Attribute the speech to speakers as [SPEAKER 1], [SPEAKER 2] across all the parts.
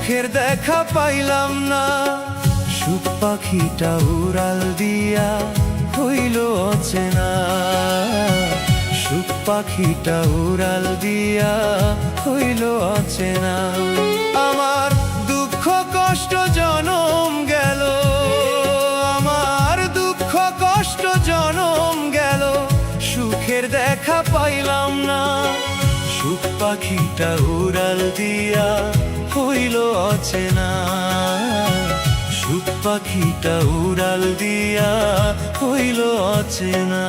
[SPEAKER 1] সুখের দেখা পাইলাম না। সুখ পাখিটা উড়াল দিয়া হইল অচেনা। সুখ পাখিটা উড়াল দিয়া হইল অচেনা। আমার দুঃখ কষ্ট জনম গেল, আমার দুঃখ কষ্ট জনম গেল, সুখের দেখা পাইলাম না। সুখ পাখিটা উড়াল দিয়া হইল অচেনা। সুখ পাখিটা উড়াল দিয়া হইল অচেনা।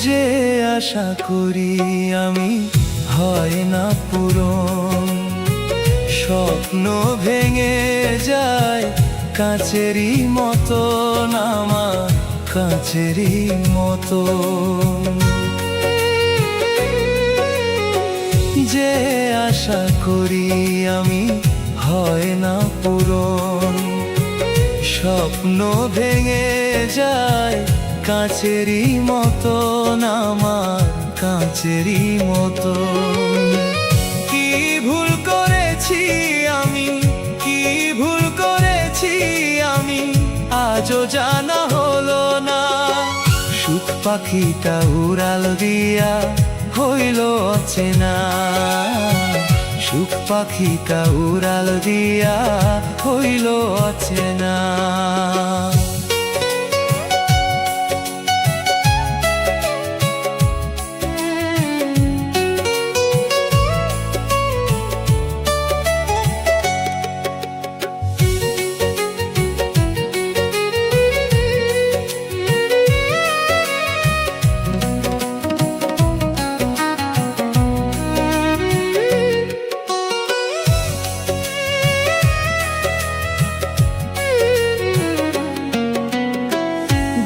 [SPEAKER 1] যে আশা করি আমি হয় না পূরণ, স্বপ্ন ভেঙে যায় কাঁচেরই মতন, আমার কাঁচেরই মতন। যে আশা করি আমি হয় না পূরণ, স্বপ্ন ভেঙে যায় কাঁচেরই মতন, আমার কাঁচেরই মতন। কি ভুল করেছি আমি, কি ভুল করেছি আমি, আজও জানা হলো না। সুখ পাখিটা উড়াল দিয়া হইল অচেনা। সুখ পাখিটা উড়াল দিয়া হইল অচেনা।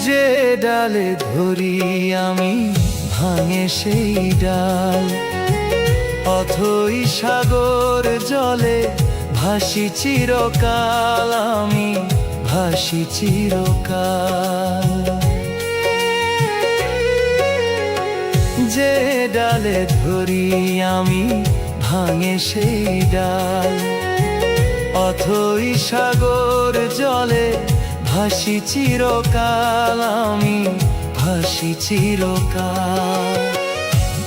[SPEAKER 1] যে ডালে ধরি আমি ভাঙে সেই ডাল, অথই সাগর জলে ভাসি চিরকাল, আমি ভাসি চিরকাল। যে ডালে ধরি আমি ভাঙে সেই ডাল, অথই সাগর জলে ভাসি চিরকাল, আমি ভাসি চিরকাল।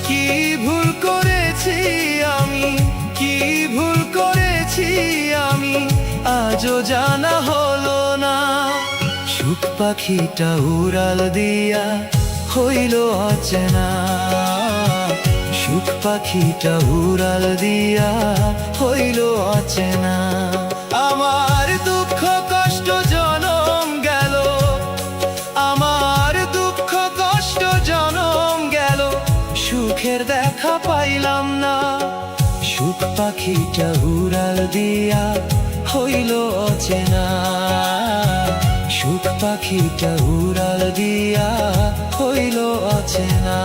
[SPEAKER 1] কি ভুল করেছি আমি, কি ভুল করেছি আমি, আজও জানা হলো না। সুখ পাখিটা উড়াল দিয়া হইল অচেনা। সুখ পাখিটা উড়াল দিয়া হইল অচেনা। আমার দুঃখ কষ্ট জনম গেল, আমার দুঃখ কষ্ট জনম গেল, সুখের দেখা পাইলাম না। সুখ পাখিটা উড়াল দিয়া হইল অচেনা। সুখ পাখিটা উড়াল দিয়া হইল অচেনা।